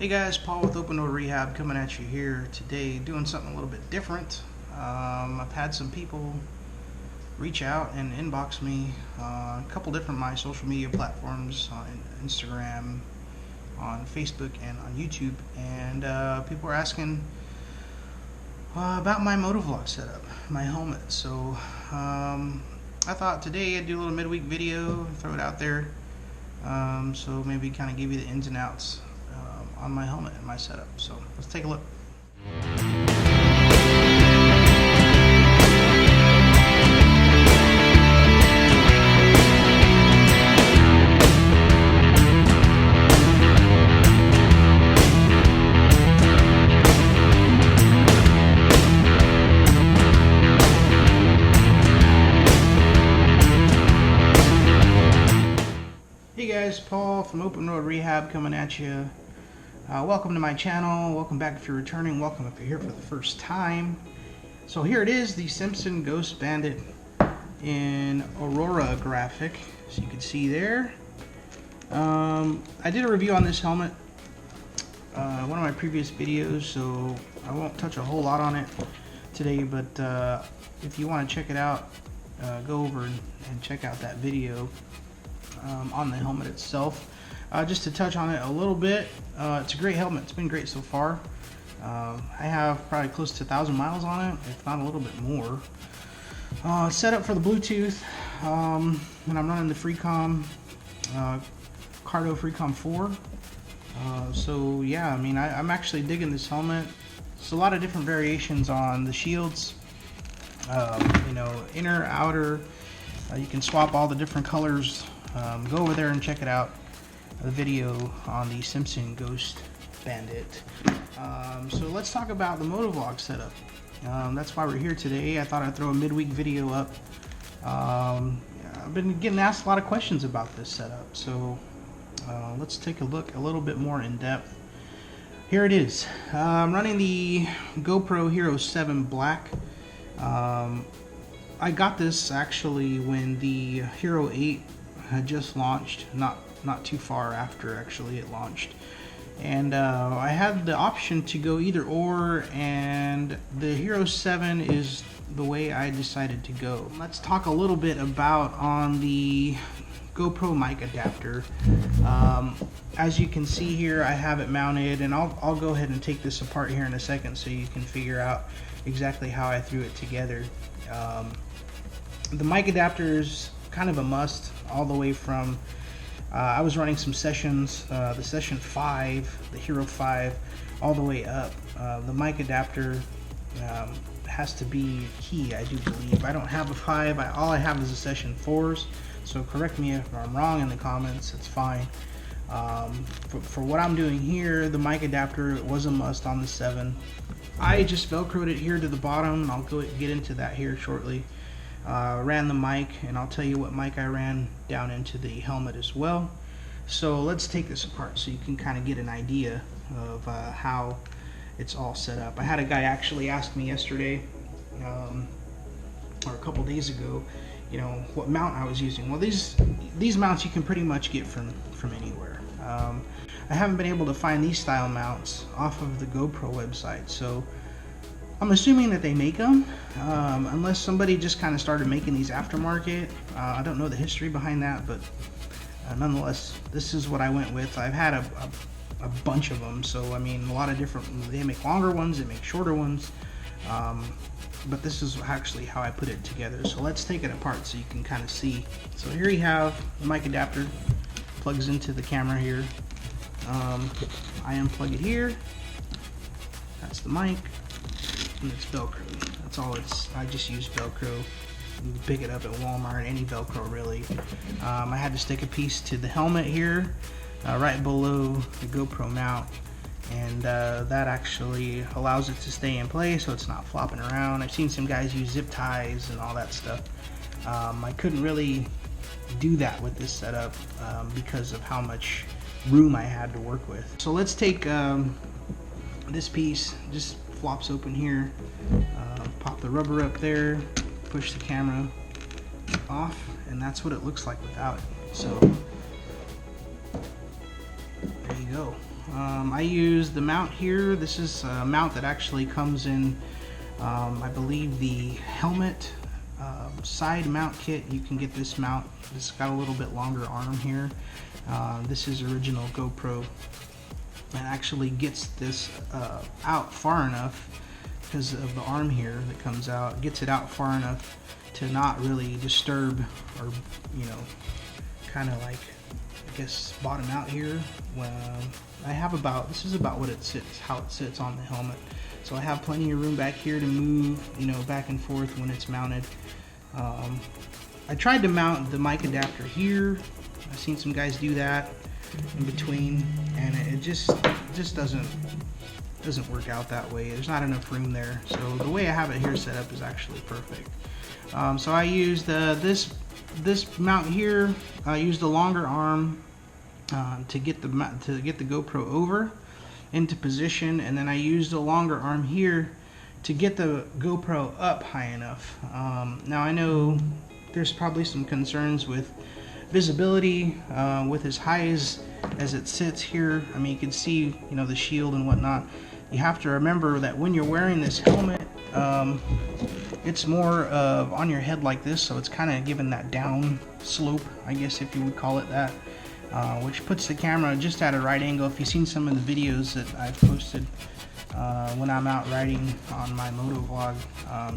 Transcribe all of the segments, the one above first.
Hey guys, Paul with Open Door Rehab coming at you here today, doing something a little bit different. I've had some people reach out and inbox me on a couple different my social media platforms, on Instagram, on Facebook, and on YouTube, and people are asking about my Motovlog setup, my helmet. So I thought today I'd do a little midweek video, throw it out there, so maybe kind of give you the ins and outs on my helmet and my setup. So let's take a look. Hey guys, Paul from Open Road Rehab coming at you. Welcome to my channel. Welcome back if you're returning. Welcome if you're here for the first time. So here it is, the Simpson Ghost Bandit in Aurora graphic. So you can see there. I did a review on this helmet, one of my previous videos, so I won't touch a whole lot on it today, but if you want to check it out, go over and check out that video on the helmet itself. Just to touch on it a little bit, it's a great helmet. It's been great so far. I have probably close to 1,000 miles on it, if not a little bit more. Set up for the Bluetooth when I'm running the Freecom, Cardo Freecom 4. So yeah, I mean, I'm actually digging this helmet. There's a lot of different variations on the shields, you know, inner, outer. You can swap all the different colors. Go over there and check it out. The video on the Simpson Ghost Bandit. So let's talk about the Motovlog setup. That's why we're here today. I thought I'd throw a midweek video up. I've been getting asked a lot of questions about this setup, so let's take a look a little bit more in depth. Here it is. I'm running the GoPro Hero 7 Black. I got this actually when the Hero 8 had just launched, not too far after actually it launched, and I had the option to go either or, and the Hero 7 is the way I decided to go. Let's talk a little bit about on the GoPro mic adapter. As you can see here, I have it mounted, and I'll go ahead and take this apart here in a second so you can figure out exactly how I threw it together. The mic adapter is kind of a must all the way from I was running some sessions, the session 5, the Hero 5, all the way up. The mic adapter has to be key, I do believe. I don't have a 5, all I have is a session 4s, so correct me if I'm wrong in the comments, it's fine. For what I'm doing here, the mic adapter was a must on the 7. I just velcroed it here to the bottom, and I'll go get into that here shortly. Ran the mic, and I'll tell you what mic I ran down into the helmet as well. So let's take this apart so you can kind of get an idea of how it's all set up. I had a guy actually ask me yesterday, or a couple days ago, you know, what mount I was using. Well, these mounts you can pretty much get from anywhere. I haven't been able to find these style mounts off of the GoPro website, so I'm assuming that they make them, unless somebody just kind of started making these aftermarket. I don't know the history behind that, but nonetheless, this is what I went with. I've had a bunch of them, so I mean, a lot of different, they make longer ones, they make shorter ones, but this is actually how I put it together. So let's take it apart so you can kind of see. So here you have the mic adapter, plugs into the camera here. I unplug it here, that's the mic. And it's Velcro. That's all it's. I just use Velcro. You can pick it up at Walmart, any Velcro really. I had to stick a piece to the helmet here, right below the GoPro mount, and that actually allows it to stay in place so it's not flopping around. I've seen some guys use zip ties and all that stuff. I couldn't really do that with this setup because of how much room I had to work with. So let's take this piece, just flops open here, pop the rubber up there, push the camera off, and that's what it looks like without it. So there you go. I use the mount here. This is a mount that actually comes in, I believe, the helmet side mount kit. You can get this mount. It's got a little bit longer arm here. This is original GoPro, and actually gets this out far enough because of the arm here that comes out. Gets it out far enough to not really disturb, or kind of like, I guess, bottom out here. I have about, this is about what it sits, how it sits on the helmet. So I have plenty of room back here to move, back and forth when it's mounted. I tried to mount the mic adapter here. I've seen some guys do that in between, and it just doesn't work out that way. There's not enough room there. So the way I have it here set up is actually perfect. So I used this mount here. I used a longer arm to get the GoPro over into position, and then I used a longer arm here to get the GoPro up high enough. Now I know there's probably some concerns with visibility with as high as it sits here. I mean, you can see the shield and whatnot. You have to remember that when you're wearing this helmet, it's more of on your head like this, so it's kind of giving that down slope, I guess, if you would call it that, which puts the camera just at a right angle. If you've seen some of the videos that I've posted when I'm out riding on my Motovlog,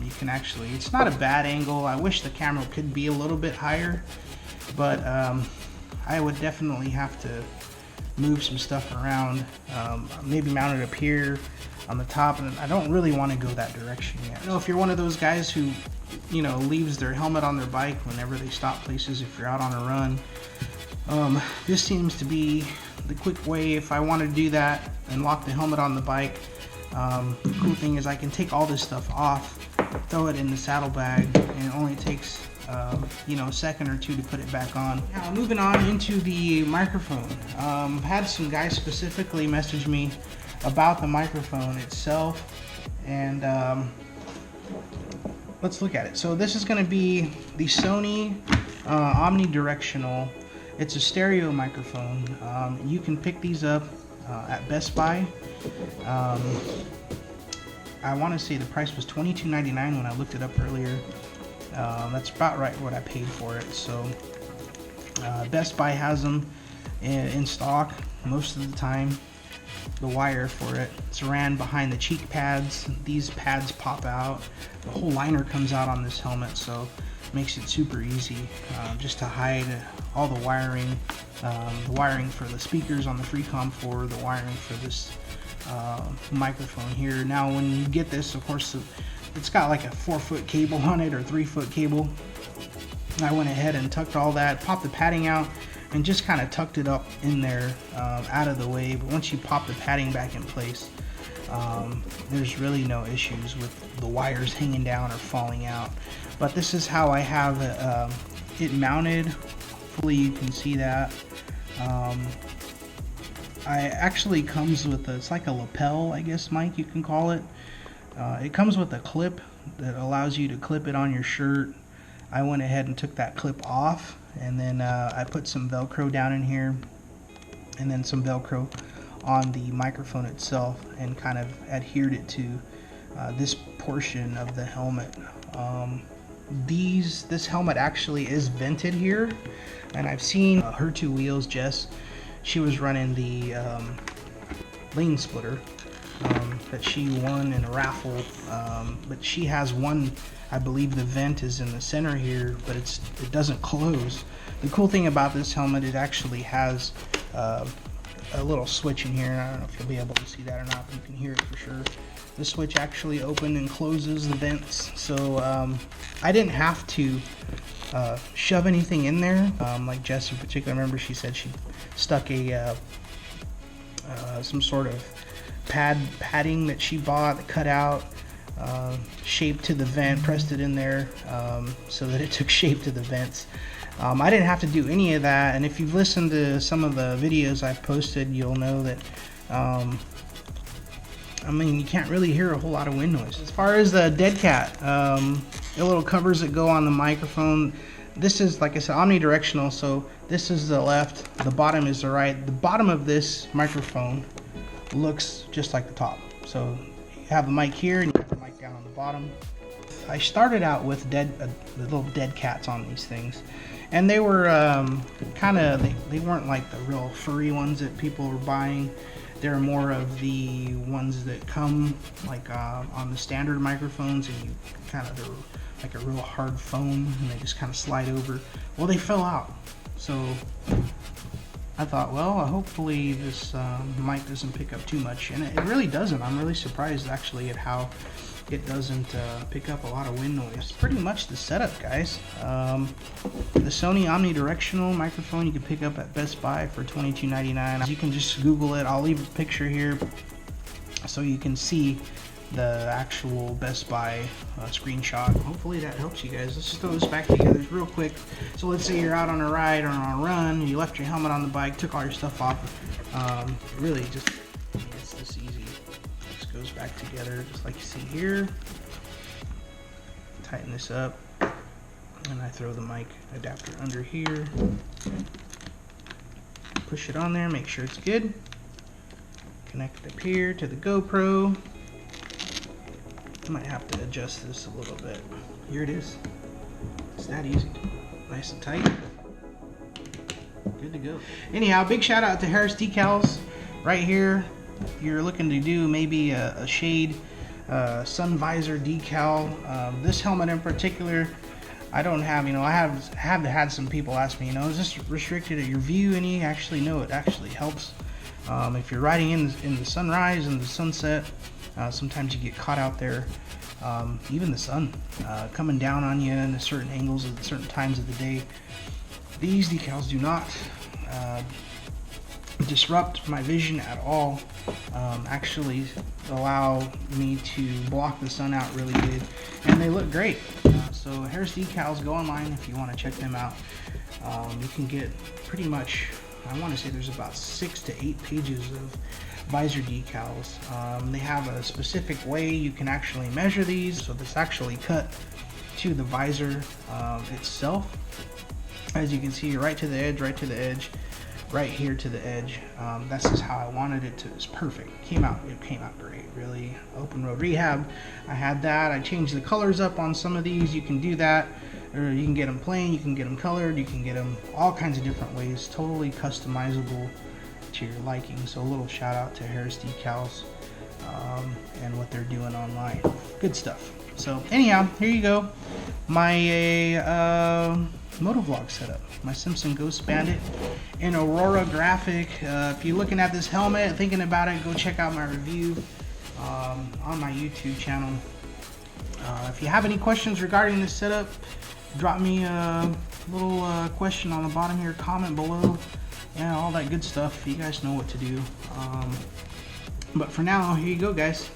you can actually, it's not a bad angle. I wish the camera could be a little bit higher, but I would definitely have to move some stuff around, maybe mount it up here on the top, and I don't really want to go that direction yet. If you're one of those guys who leaves their helmet on their bike whenever they stop places, if you're out on a run, this seems to be the quick way. If I want to do that and lock the helmet on the bike, the cool thing is I can take all this stuff off, throw it in the saddlebag, and it only takes a second or two to put it back on. Now, moving on into the microphone. Had some guys specifically message me about the microphone itself, and let's look at it. So this is going to be the Sony omnidirectional. It's a stereo microphone. You can pick these up at Best Buy. I want to say the price was $22.99 when I looked it up earlier. That's about right what I paid for it. So Best Buy has them in stock most of the time. The wire for it's ran behind the cheek pads. These pads pop out. The whole liner comes out on this helmet, so it makes it super easy just to hide all the wiring for the speakers on the Freecom 4, the wiring for this microphone here. Now when you get this, of course, it's got like a 4-foot cable on it, or 3-foot cable. I went ahead and tucked all that, popped the padding out, and just kind of tucked it up in there out of the way. But once you pop the padding back in place, there's really no issues with the wires hanging down or falling out. But this is how I have it mounted. Hopefully you can see that. I actually comes with it's like a lapel, I guess, mic you can call it. It comes with a clip that allows you to clip it on your shirt. I went ahead and took that clip off, and then I put some Velcro down in here, and then some Velcro on the microphone itself, and kind of adhered it to this portion of the helmet. This helmet actually is vented here, and I've seen her two wheels, Jess, she was running the lane splitter that she won in a raffle, but she has one, I believe the vent is in the center here, but it doesn't close. The cool thing about this helmet, it actually has a little switch in here, and I don't know if you'll be able to see that or not, but you can hear it for sure. The switch actually opens and closes the vents, so I didn't have to shove anything in there. Like Jess in particular, remember she said she stuck a some sort of padding that she bought, that cut out, shaped to the vent, pressed it in there so that it took shape to the vents. I didn't have to do any of that, and if you've listened to some of the videos I've posted, you'll know that I mean, you can't really hear a whole lot of wind noise. As far as the dead cat, the little covers that go on the microphone, this is, like I said, omnidirectional, so this is the left, the bottom is the right. The bottom of this microphone looks just like the top. So you have the mic here and you have the mic down on the bottom. I started out with the little dead cats on these things, and they were kind of, they weren't like the real furry ones that people were buying. They're more of the ones that come like on the standard microphones, and you kind of, they're like a real hard foam, and they just kind of slide over. Well, they fell out, so I thought, well, hopefully this mic doesn't pick up too much, and it really doesn't. I'm really surprised actually at how it doesn't pick up a lot of wind noise. Pretty much the setup, guys. The Sony omnidirectional microphone you can pick up at Best Buy for $22.99. You can just Google it. I'll leave a picture here so you can see the actual Best Buy screenshot. Hopefully that helps you guys. Let's just throw this back together real quick. So let's say you're out on a ride or on a run, you left your helmet on the bike, took all your stuff off. Really just, it's this easy. Goes back together just like you see here. Tighten this up, and I throw the mic adapter under here. Push it on there, make sure it's good. Connect it up here to the GoPro. I might have to adjust this a little bit. Here it is. It's that easy. Nice and tight. Good to go. Anyhow, big shout out to Harris Decals right here. If you're looking to do maybe a shade sun visor decal, this helmet in particular, I don't have, I have had some people ask me, is this restricted at your view? And actually, no, it actually helps. If you're riding in the sunrise and the sunset, sometimes you get caught out there. Even the sun coming down on you in certain angles at certain times of the day. These decals do not disrupt my vision at all. Actually allow me to block the sun out really good, and they look great. So Harris Decals, go online if you want to check them out. You can get pretty much, I want to say there's about 6 to 8 pages of visor decals. They have a specific way you can actually measure these, so this actually cut to the visor itself. As you can see, right to the edge, right to the edge, right here to the edge. That's just how I wanted it to. It's perfect. It came out great, really. Open road rehab, I had that. I changed the colors up on some of these. You can do that, or you can get them plain, you can get them colored, you can get them all kinds of different ways. Totally customizable to your liking. So a little shout out to Harris Decals and what they're doing online. Good stuff. So anyhow, here you go. My Motovlog setup. My Simpson Ghost Bandit in Aurora graphic. If you're looking at this helmet, thinking about it, go check out my review on my YouTube channel. If you have any questions regarding this setup, drop me a little question on the bottom here, comment below. Yeah, all that good stuff. You guys know what to do. But for now, here you go, guys.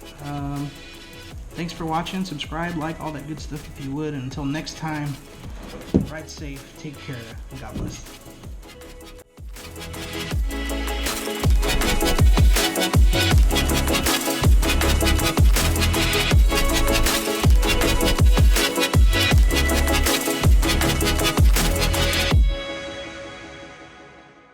Thanks for watching. Subscribe, like, all that good stuff if you would. And until next time, ride safe, take care, and God bless.